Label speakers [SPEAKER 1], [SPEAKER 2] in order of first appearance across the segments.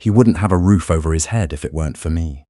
[SPEAKER 1] He wouldn't have a roof over his head if it weren't for me.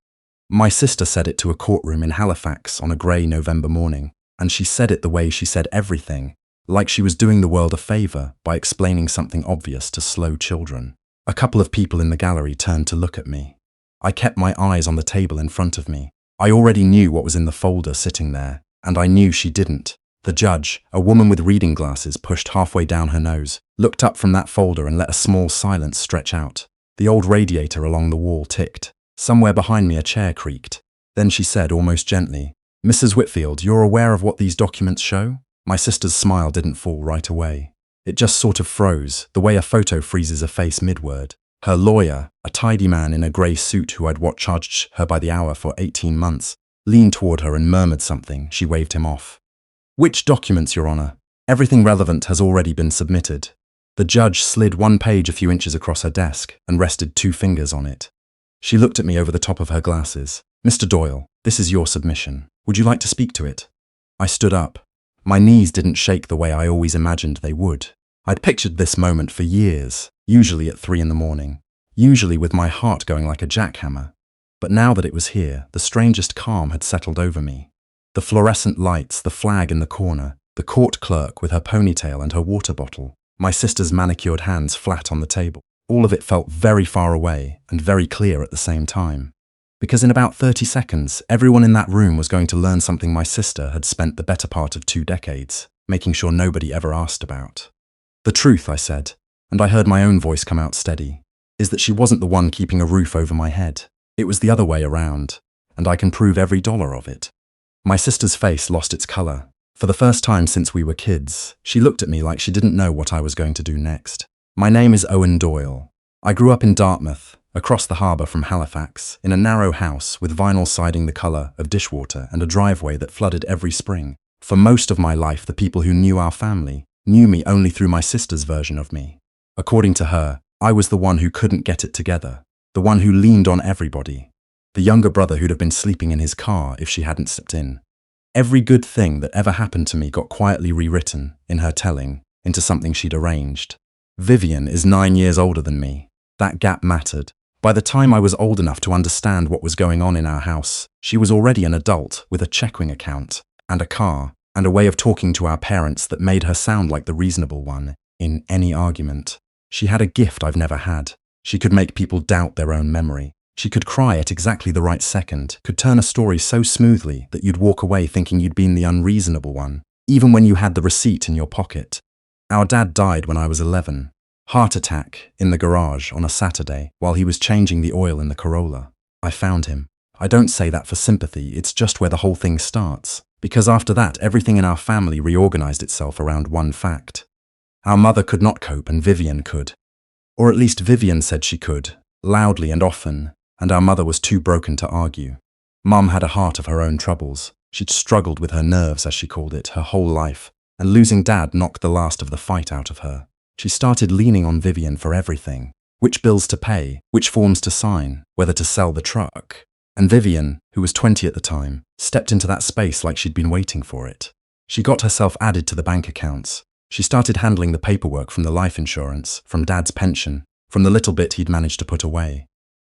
[SPEAKER 1] My sister said it to a courtroom in Halifax on a grey November morning, and she said it the way she said everything, like she was doing the world a favour by explaining something obvious to slow children. A couple of people in the gallery turned to look at me. I kept my eyes on the table in front of me. I already knew what was in the folder sitting there, and I knew she didn't. The judge, a woman with reading glasses pushed halfway down her nose, looked up from that folder and let a small silence stretch out. The old radiator along the wall ticked. Somewhere behind me a chair creaked. Then she said almost gently, "Mrs. Whitfield, you're aware of what these documents show?" My sister's smile didn't fall right away. It just sort of froze, the way a photo freezes a face mid-word. Her lawyer, a tidy man in a grey suit who I'd watched charged her by the hour for 18 months, leaned toward her and murmured something. She waved him off. "Which documents, Your Honour? Everything relevant has already been submitted." The judge slid one page a few inches across her desk and rested 2 fingers on it. She looked at me over the top of her glasses. "Mr. Doyle, this is your submission. Would you like to speak to it?" I stood up. My knees didn't shake the way I always imagined they would. I'd pictured this moment for years, usually at 3 in the morning, usually with my heart going like a jackhammer. But now that it was here, the strangest calm had settled over me. The fluorescent lights, the flag in the corner, the court clerk with her ponytail and her water bottle, my sister's manicured hands flat on the table. All of it felt very far away and very clear at the same time. Because in about 30 seconds, everyone in that room was going to learn something my sister had spent the better part of 2 decades, making sure nobody ever asked about. "The truth," I said, and I heard my own voice come out steady, "is that she wasn't the one keeping a roof over my head. It was the other way around, and I can prove every dollar of it." My sister's face lost its colour. For the first time since we were kids, she looked at me like she didn't know what I was going to do next. "My name is Owen Doyle. I grew up in Dartmouth, across the harbour from Halifax, in a narrow house with vinyl siding the colour of dishwater and a driveway that flooded every spring. For most of my life, the people who knew our family knew me only through my sister's version of me. According to her, I was the one who couldn't get it together, the one who leaned on everybody, the younger brother who'd have been sleeping in his car if she hadn't stepped in. Every good thing that ever happened to me got quietly rewritten, in her telling, into something she'd arranged. Vivian is 9 years older than me. That gap mattered. By the time I was old enough to understand what was going on in our house, she was already an adult with a checking account and a car and a way of talking to our parents that made her sound like the reasonable one in any argument. She had a gift I've never had. She could make people doubt their own memory. She could cry at exactly the right second, could turn a story so smoothly that you'd walk away thinking you'd been the unreasonable one, even when you had the receipt in your pocket. Our dad died when I was 11. Heart attack in the garage on a Saturday while he was changing the oil in the Corolla. I found him. I don't say that for sympathy, it's just where the whole thing starts. Because after that, everything in our family reorganized itself around one fact. Our mother could not cope and Vivian could. Or at least Vivian said she could, loudly and often, and our mother was too broken to argue. Mum had a heart of her own troubles. She'd struggled with her nerves, as she called it, her whole life, and losing Dad knocked the last of the fight out of her. She started leaning on Vivian for everything. Which bills to pay, which forms to sign, whether to sell the truck. And Vivian, who was 20 at the time, stepped into that space like she'd been waiting for it. She got herself added to the bank accounts. She started handling the paperwork from the life insurance, from Dad's pension, from the little bit he'd managed to put away.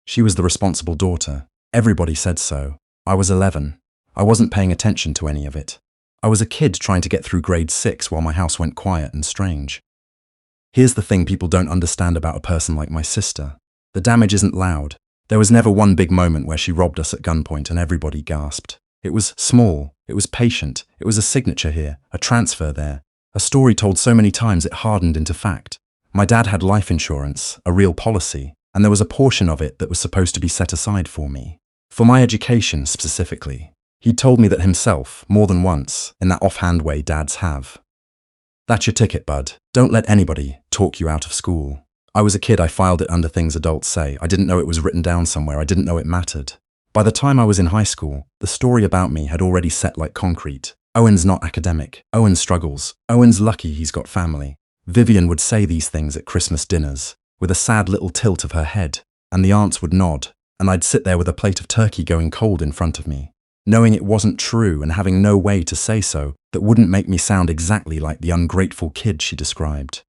[SPEAKER 1] She was the responsible daughter. Everybody said so. I was 11. I wasn't paying attention to any of it. I was a kid trying to get through grade 6 while my house went quiet and strange. Here's the thing people don't understand about a person like my sister. The damage isn't loud. There was never one big moment where she robbed us at gunpoint and everybody gasped. It was small, it was patient, it was a signature here, a transfer there, a story told so many times it hardened into fact. My dad had life insurance, a real policy, and there was a portion of it that was supposed to be set aside for me. For my education, specifically. He'd told me that himself, more than once, in that offhand way dads have. "That's your ticket, bud. Don't let anybody talk you out of school." I was a kid, I filed it under things adults say. I didn't know it was written down somewhere, I didn't know it mattered. By the time I was in high school, the story about me had already set like concrete. Owen's not academic. Owen struggles. Owen's lucky he's got family. Vivian would say these things at Christmas dinners, with a sad little tilt of her head, and the aunts would nod, and I'd sit there with a plate of turkey going cold in front of me, knowing it wasn't true and having no way to say so that wouldn't make me sound exactly like the ungrateful kid she described.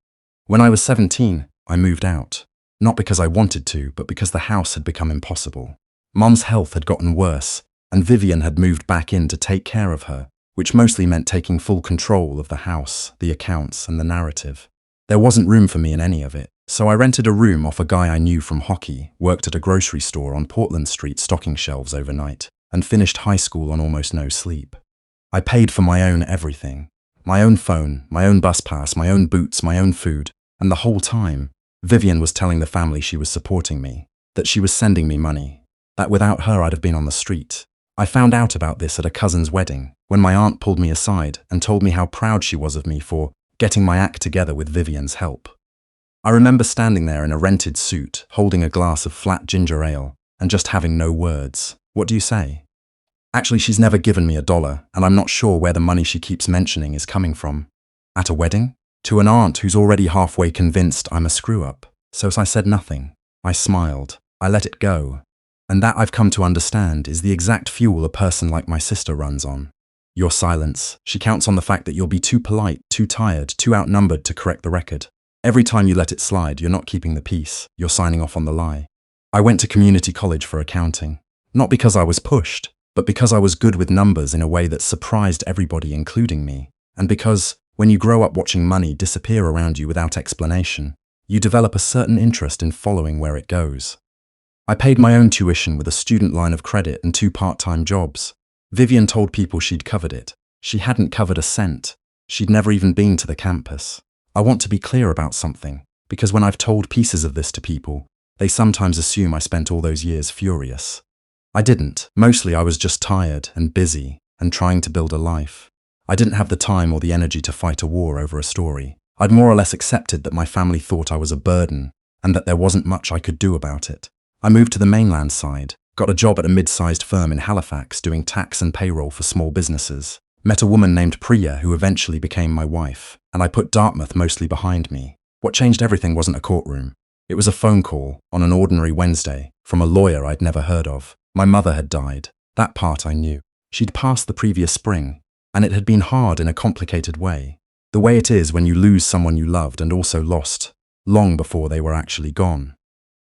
[SPEAKER 1] When I was 17, I moved out. Not because I wanted to, but because the house had become impossible. Mum's health had gotten worse, and Vivian had moved back in to take care of her, which mostly meant taking full control of the house, the accounts, and the narrative. There wasn't room for me in any of it, so I rented a room off a guy I knew from hockey, worked at a grocery store on Portland Street stocking shelves overnight, and finished high school on almost no sleep. I paid for my own everything. My own phone, my own bus pass, my own boots, my own food, and the whole time, Vivian was telling the family she was supporting me, that she was sending me money, that without her I'd have been on the street. I found out about this at a cousin's wedding, when my aunt pulled me aside and told me how proud she was of me for getting my act together with Vivian's help. I remember standing there in a rented suit, holding a glass of flat ginger ale, and just having no words. What do you say? Actually, she's never given me $1, and I'm not sure where the money she keeps mentioning is coming from. At a wedding? To an aunt who's already halfway convinced I'm a screw-up. So I said nothing. I smiled. I let it go. And that, I've come to understand, is the exact fuel a person like my sister runs on. Your silence. She counts on the fact that you'll be too polite, too tired, too outnumbered to correct the record. Every time you let it slide, you're not keeping the peace. You're signing off on the lie. I went to community college for accounting. Not because I was pushed, but because I was good with numbers in a way that surprised everybody, including me. And because, when you grow up watching money disappear around you without explanation, you develop a certain interest in following where it goes. I paid my own tuition with a student line of credit and 2 part-time jobs. Vivian told people she'd covered it. She hadn't covered a cent. She'd never even been to the campus. I want to be clear about something, because when I've told pieces of this to people, they sometimes assume I spent all those years furious. I didn't. Mostly I was just tired and busy and trying to build a life. I didn't have the time or the energy to fight a war over a story. I'd more or less accepted that my family thought I was a burden and that there wasn't much I could do about it. I moved to the mainland side, got a job at a mid-sized firm in Halifax doing tax and payroll for small businesses, met a woman named Priya who eventually became my wife, and I put Dartmouth mostly behind me. What changed everything wasn't a courtroom. It was a phone call, on an ordinary Wednesday, from a lawyer I'd never heard of. My mother had died. That part I knew. She'd passed the previous spring, and it had been hard in a complicated way. The way it is when you lose someone you loved and also lost, long before they were actually gone.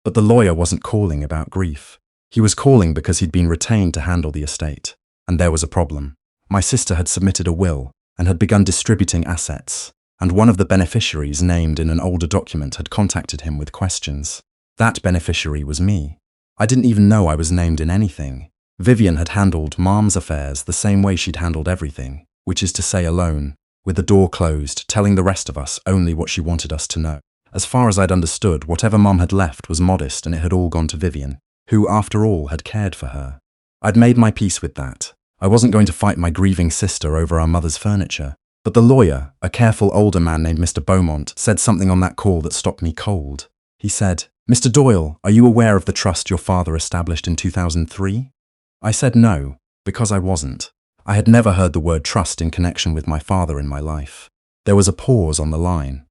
[SPEAKER 1] But the lawyer wasn't calling about grief. He was calling because he'd been retained to handle the estate. And there was a problem. My sister had submitted a will and had begun distributing assets, and one of the beneficiaries named in an older document had contacted him with questions. That beneficiary was me. I didn't even know I was named in anything. Vivian had handled Mom's affairs the same way she'd handled everything, which is to say alone, with the door closed, telling the rest of us only what she wanted us to know. As far as I'd understood, whatever Mom had left was modest and it had all gone to Vivian, who, after all, had cared for her. I'd made my peace with that. I wasn't going to fight my grieving sister over our mother's furniture. But the lawyer, a careful older man named Mr. Beaumont, said something on that call that stopped me cold. He said, "Mr. Doyle, are you aware of the trust your father established in 2003? I said no, because I wasn't. I had never heard the word trust in connection with my father in my life. There was a pause on the line.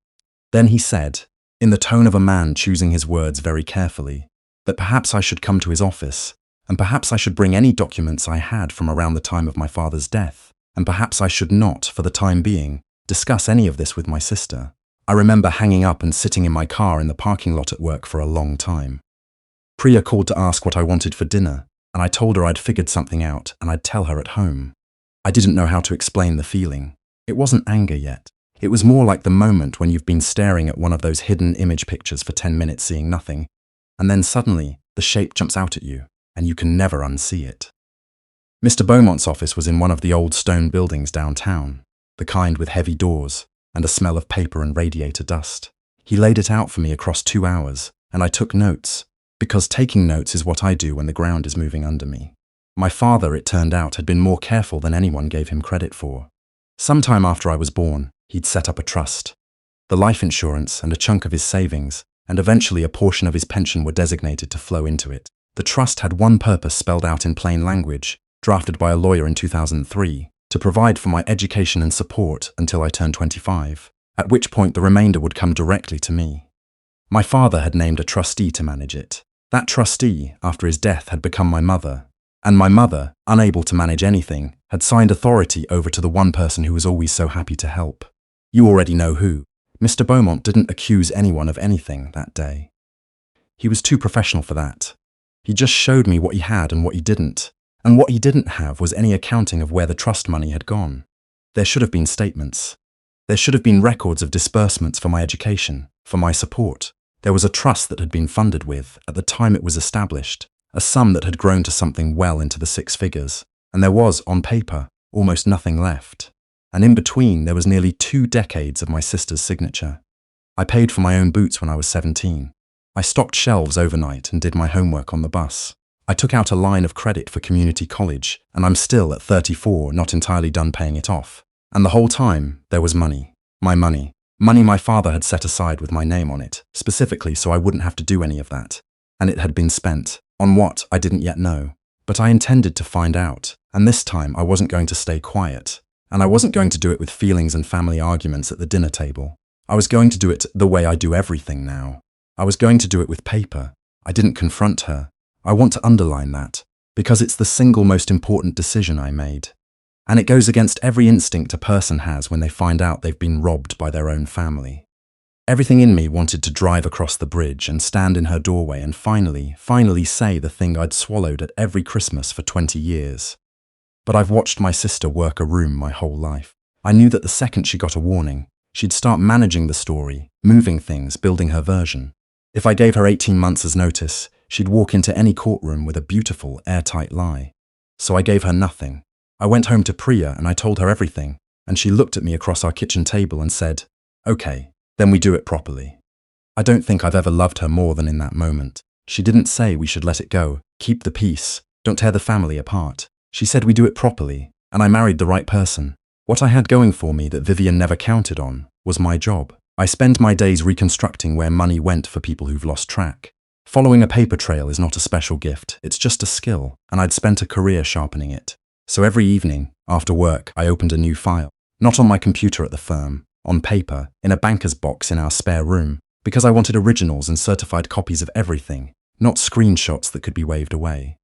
[SPEAKER 1] Then he said, in the tone of a man choosing his words very carefully, that perhaps I should come to his office, and perhaps I should bring any documents I had from around the time of my father's death, and perhaps I should not, for the time being, discuss any of this with my sister. I remember hanging up and sitting in my car in the parking lot at work for a long time. Priya called to ask what I wanted for dinner, and I told her I'd figured something out and I'd tell her at home. I didn't know how to explain the feeling. It wasn't anger yet. It was more like the moment when you've been staring at one of those hidden image pictures for 10 minutes seeing nothing, and then suddenly the shape jumps out at you, and you can never unsee it. Mr. Beaumont's office was in one of the old stone buildings downtown, the kind with heavy doors and a smell of paper and radiator dust. He laid it out for me across 2 hours, and I took notes, because taking notes is what I do when the ground is moving under me. My father, it turned out, had been more careful than anyone gave him credit for. Sometime after I was born, he'd set up a trust. The life insurance and a chunk of his savings, and eventually a portion of his pension were designated to flow into it. The trust had one purpose spelled out in plain language, drafted by a lawyer in 2003, to provide for my education and support until I turned 25, at which point the remainder would come directly to me. My father had named a trustee to manage it. That trustee, after his death, had become my mother, and my mother, unable to manage anything, had signed authority over to the one person who was always so happy to help. You already know who. Mr. Beaumont didn't accuse anyone of anything that day. He was too professional for that. He just showed me what he had and what he didn't. And what he didn't have was any accounting of where the trust money had gone. There should have been statements. There should have been records of disbursements for my education, for my support. There was a trust that had been funded with, at the time it was established, a sum that had grown to something well into the six figures. And there was, on paper, almost nothing left. And in between, there was nearly 2 decades of my sister's signature. I paid for my own boots when I was 17. I stocked shelves overnight and did my homework on the bus. I took out a line of credit for community college, and I'm still at 34, not entirely done paying it off. And the whole time, there was money. My money. Money my father had set aside with my name on it, specifically so I wouldn't have to do any of that. And it had been spent. On what, I didn't yet know. But I intended to find out, and this time I wasn't going to stay quiet. And I wasn't going to do it with feelings and family arguments at the dinner table. I was going to do it the way I do everything now. I was going to do it with paper. I didn't confront her. I want to underline that, because it's the single most important decision I made. And it goes against every instinct a person has when they find out they've been robbed by their own family. Everything in me wanted to drive across the bridge and stand in her doorway and finally say the thing I'd swallowed at every Christmas for 20 years. But I've watched my sister work a room my whole life. I knew that the second she got a warning, she'd start managing the story, moving things, building her version. If I gave her 18 months as notice, she'd walk into any courtroom with a beautiful, airtight lie. So I gave her nothing. I went home to Priya and I told her everything, and she looked at me across our kitchen table and said, "Okay, then we do it properly." I don't think I've ever loved her more than in that moment. She didn't say we should let it go, keep the peace, don't tear the family apart. She said we do it properly, and I married the right person. What I had going for me that Vivian never counted on was my job. I spend my days reconstructing where money went for people who've lost track. Following a paper trail is not a special gift, it's just a skill, and I'd spent a career sharpening it. So every evening, after work, I opened a new file. Not on my computer at the firm, on paper, in a banker's box in our spare room, because I wanted originals and certified copies of everything, not screenshots that could be waved away.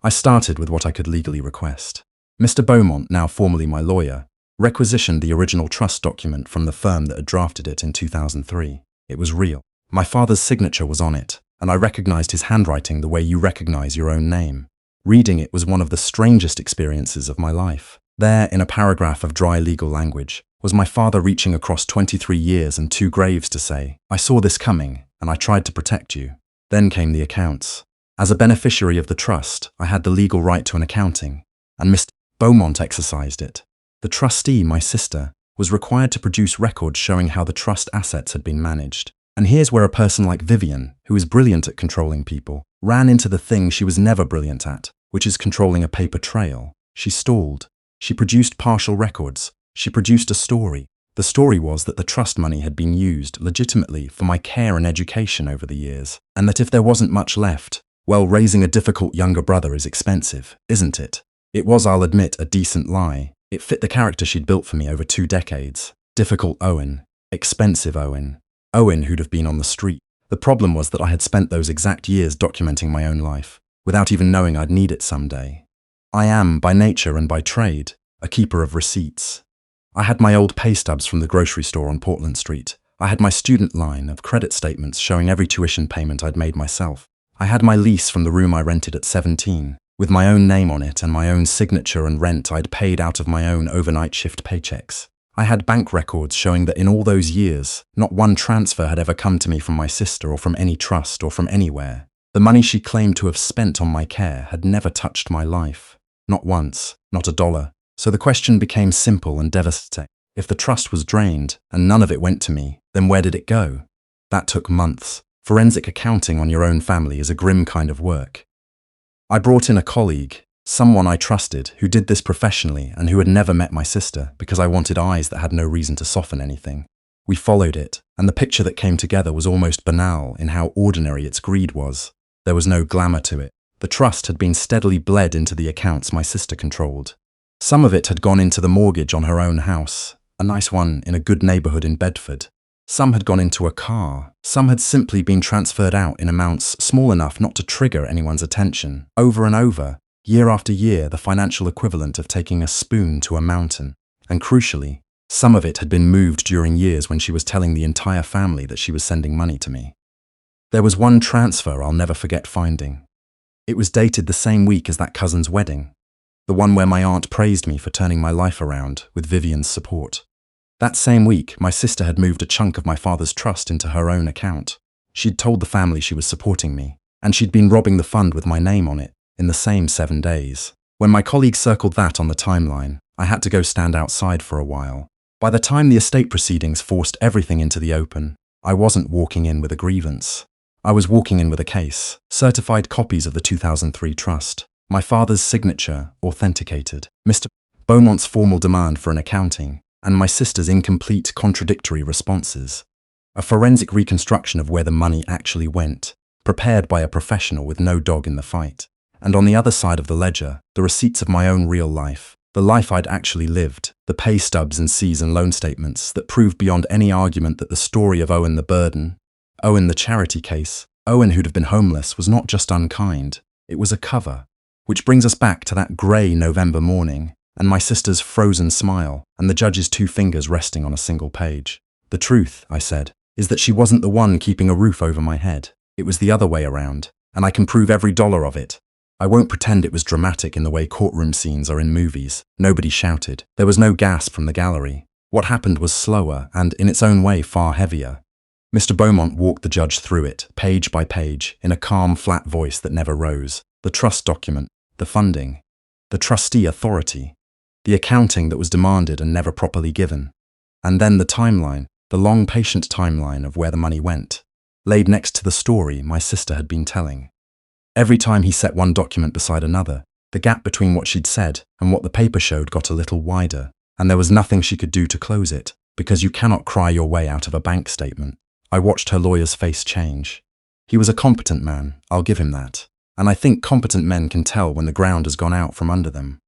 [SPEAKER 1] I started with what I could legally request. Mr. Beaumont, now formerly my lawyer, requisitioned the original trust document from the firm that had drafted it in 2003. It was real. My father's signature was on it, and I recognized his handwriting the way you recognize your own name. Reading it was one of the strangest experiences of my life. There, in a paragraph of dry legal language, was my father reaching across 23 years and 2 graves to say, "I saw this coming, and I tried to protect you." Then came the accounts. As a beneficiary of the trust, I had the legal right to an accounting, and Mr. Beaumont exercised it. The trustee, my sister, was required to produce records showing how the trust assets had been managed. And here's where a person like Vivian, who is brilliant at controlling people, ran into the thing she was never brilliant at, which is controlling a paper trail. She stalled. She produced partial records. She produced a story. The story was that the trust money had been used legitimately for my care and education over the years, and that if there wasn't much left, well, raising a difficult younger brother is expensive, isn't it? It was, I'll admit, a decent lie. It fit the character she'd built for me over 2 decades. Difficult Owen. Expensive Owen. Owen who'd have been on the street. The problem was that I had spent those exact years documenting my own life, without even knowing I'd need it someday. I am, by nature and by trade, a keeper of receipts. I had my old pay stubs from the grocery store on Portland Street. I had my student line of credit statements showing every tuition payment I'd made myself. I had my lease from the room I rented at 17, with my own name on it and my own signature and rent I'd paid out of my own overnight shift paychecks. I had bank records showing that in all those years, not one transfer had ever come to me from my sister or from any trust or from anywhere. The money she claimed to have spent on my care had never touched my life. Not once, not a dollar. So the question became simple and devastating. If the trust was drained and none of it went to me, then where did it go? That took months. Forensic accounting on your own family is a grim kind of work. I brought in a colleague, someone I trusted, who did this professionally and who had never met my sister because I wanted eyes that had no reason to soften anything. We followed it, and the picture that came together was almost banal in how ordinary its greed was. There was no glamour to it. The trust had been steadily bled into the accounts my sister controlled. Some of it had gone into the mortgage on her own house, a nice one in a good neighbourhood in Bedford. Some had gone into a car. Some had simply been transferred out in amounts small enough not to trigger anyone's attention. Over and over, year after year, the financial equivalent of taking a spoon to a mountain. And crucially, some of it had been moved during years when she was telling the entire family that she was sending money to me. There was one transfer I'll never forget finding. It was dated the same week as that cousin's wedding, the one where my aunt praised me for turning my life around with Vivian's support. That same week, my sister had moved a chunk of my father's trust into her own account. She'd told the family she was supporting me, and she'd been robbing the fund with my name on it in the same 7 days. When my colleague circled that on the timeline, I had to go stand outside for a while. By the time the estate proceedings forced everything into the open, I wasn't walking in with a grievance. I was walking in with a case, certified copies of the 2003 trust, my father's signature authenticated, Mr. Beaumont's formal demand for an accounting, and my sister's incomplete, contradictory responses. A forensic reconstruction of where the money actually went, prepared by a professional with no dog in the fight. And on the other side of the ledger, the receipts of my own real life, the life I'd actually lived, the pay stubs and C's and loan statements that proved beyond any argument that the story of Owen the burden, Owen the charity case, Owen who'd have been homeless was not just unkind, it was a cover. Which brings us back to that grey November morning, and my sister's frozen smile, and the judge's 2 fingers resting on a single page. The truth, I said, is that she wasn't the one keeping a roof over my head. It was the other way around, and I can prove every dollar of it. I won't pretend it was dramatic in the way courtroom scenes are in movies. Nobody shouted. There was no gasp from the gallery. What happened was slower and, in its own way, far heavier. Mr. Beaumont walked the judge through it, page by page, in a calm, flat voice that never rose. The trust document, the funding, the trustee authority, the accounting that was demanded and never properly given, and then the timeline, the long, patient timeline of where the money went, laid next to the story my sister had been telling. Every time he set one document beside another, the gap between what she'd said and what the paper showed got a little wider, and there was nothing she could do to close it, because you cannot cry your way out of a bank statement. I watched her lawyer's face change. He was a competent man, I'll give him that, and I think competent men can tell when the ground has gone out from under them.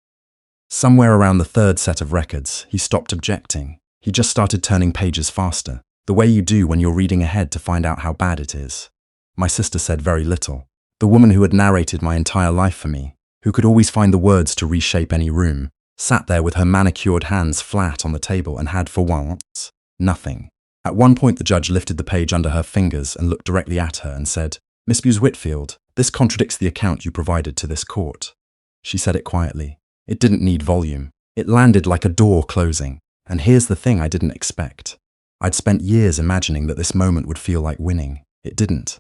[SPEAKER 1] Somewhere around the 3rd set of records, he stopped objecting. He just started turning pages faster, the way you do when you're reading ahead to find out how bad it is. My sister said very little. The woman who had narrated my entire life for me, who could always find the words to reshape any room, sat there with her manicured hands flat on the table and had, for once, nothing. At one point the judge lifted the page under her fingers and looked directly at her and said, "Miss Buse-Whitfield, this contradicts the account you provided to this court." She said it quietly. It didn't need volume. It landed like a door closing. And here's the thing I didn't expect. I'd spent years imagining that this moment would feel like winning. It didn't.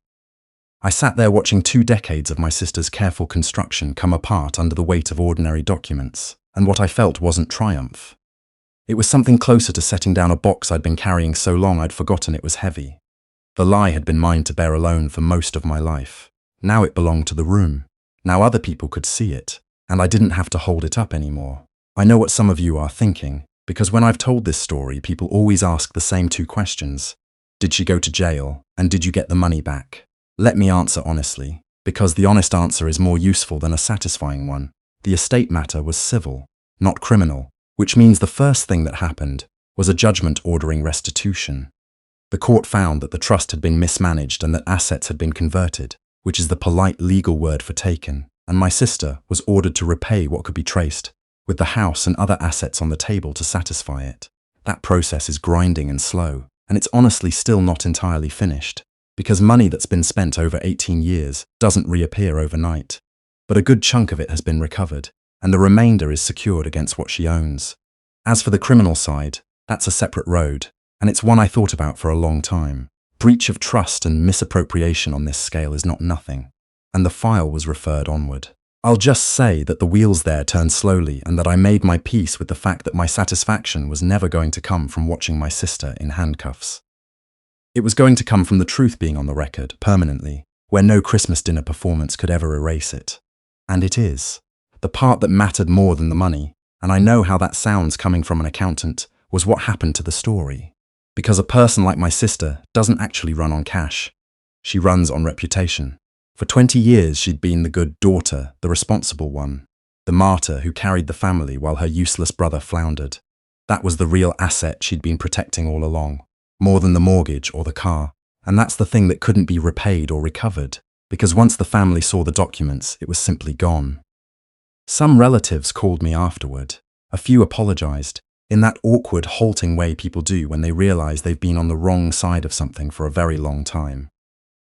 [SPEAKER 1] I sat there watching 2 decades of my sister's careful construction come apart under the weight of ordinary documents, and what I felt wasn't triumph. It was something closer to setting down a box I'd been carrying so long I'd forgotten it was heavy. The lie had been mine to bear alone for most of my life. Now it belonged to the room. Now other people could see it, and I didn't have to hold it up anymore. I know what some of you are thinking, because when I've told this story, people always ask the same 2 questions. Did she go to jail, and did you get the money back? Let me answer honestly, because the honest answer is more useful than a satisfying one. The estate matter was civil, not criminal, which means the first thing that happened was a judgment ordering restitution. The court found that the trust had been mismanaged and that assets had been converted, which is the polite legal word for taken, and my sister was ordered to repay what could be traced, with the house and other assets on the table to satisfy it. That process is grinding and slow, and it's honestly still not entirely finished, because money that's been spent over 18 years doesn't reappear overnight. But a good chunk of it has been recovered, and the remainder is secured against what she owns. As for the criminal side, that's a separate road, and it's one I thought about for a long time. Breach of trust and misappropriation on this scale is not nothing, and the file was referred onward. I'll just say that the wheels there turned slowly and that I made my peace with the fact that my satisfaction was never going to come from watching my sister in handcuffs. It was going to come from the truth being on the record, permanently, where no Christmas dinner performance could ever erase it. And it is. The part that mattered more than the money, and I know how that sounds coming from an accountant, was what happened to the story. Because a person like my sister doesn't actually run on cash. She runs on reputation. For 20 years she'd been the good daughter, the responsible one, the martyr who carried the family while her useless brother floundered. That was the real asset she'd been protecting all along, more than the mortgage or the car. And that's the thing that couldn't be repaid or recovered, because once the family saw the documents, it was simply gone. Some relatives called me afterward. A few apologized, in that awkward, halting way people do when they realize they've been on the wrong side of something for a very long time.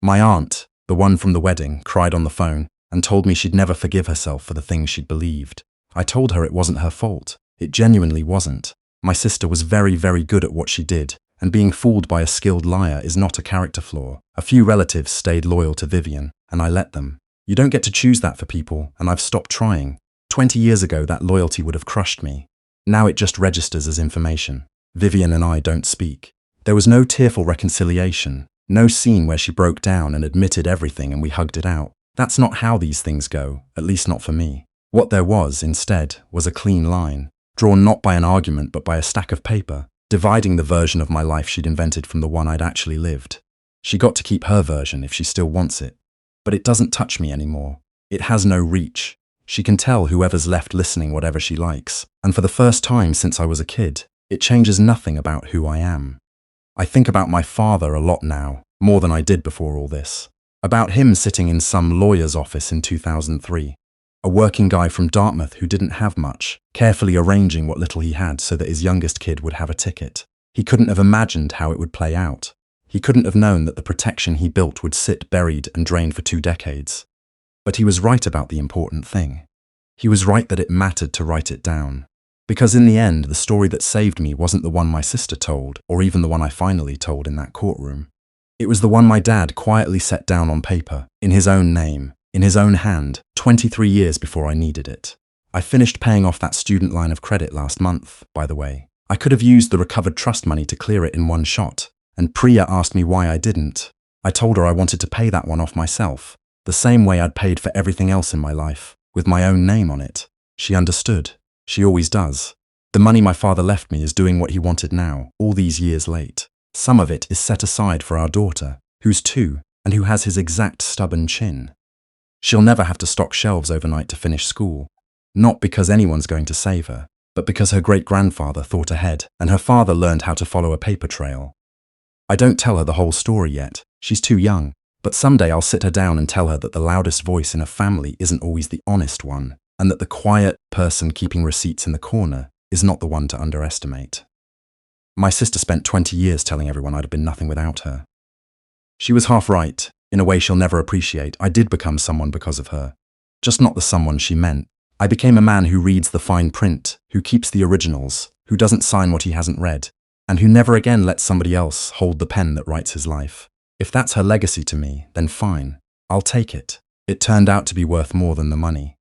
[SPEAKER 1] My aunt, the one from the wedding, cried on the phone and told me she'd never forgive herself for the things she'd believed. I told her it wasn't her fault. It genuinely wasn't. My sister was very, very good at what she did, and being fooled by a skilled liar is not a character flaw. A few relatives stayed loyal to Vivian, and I let them. You don't get to choose that for people, and I've stopped trying. 20 years ago, that loyalty would have crushed me. Now it just registers as information. Vivian and I don't speak. There was no tearful reconciliation, no scene where she broke down and admitted everything and we hugged it out. That's not how these things go, at least not for me. What there was, instead, was a clean line, drawn not by an argument but by a stack of paper, dividing the version of my life she'd invented from the one I'd actually lived. She got to keep her version if she still wants it. But it doesn't touch me anymore. It has no reach. She can tell whoever's left listening whatever she likes, and for the first time since I was a kid, it changes nothing about who I am. I think about my father a lot now, more than I did before all this. About him sitting in some lawyer's office in 2003. A working guy from Dartmouth who didn't have much, carefully arranging what little he had so that his youngest kid would have a ticket. He couldn't have imagined how it would play out. He couldn't have known that the protection he built would sit buried and drained for 2 decades. But he was right about the important thing. He was right that it mattered to write it down. Because in the end, the story that saved me wasn't the one my sister told, or even the one I finally told in that courtroom. It was the one my dad quietly set down on paper, in his own name, in his own hand, 23 years before I needed it. I finished paying off that student line of credit last month, by the way. I could have used the recovered trust money to clear it in one shot, and Priya asked me why I didn't. I told her I wanted to pay that one off myself, the same way I'd paid for everything else in my life, with my own name on it. She understood. She always does. The money my father left me is doing what he wanted now, all these years late. Some of it is set aside for our daughter, who's 2, and who has his exact stubborn chin. She'll never have to stock shelves overnight to finish school, not because anyone's going to save her, but because her great-grandfather thought ahead and her father learned how to follow a paper trail. I don't tell her the whole story yet, she's too young, but someday I'll sit her down and tell her that the loudest voice in a family isn't always the honest one, and that the quiet person keeping receipts in the corner is not the one to underestimate. My sister spent 20 years telling everyone I'd have been nothing without her. She was half right. In a way she'll never appreciate. I did become someone because of her. Just not the someone she meant. I became a man who reads the fine print, who keeps the originals, who doesn't sign what he hasn't read, and who never again lets somebody else hold the pen that writes his life. If that's her legacy to me, then fine. I'll take it. It turned out to be worth more than the money.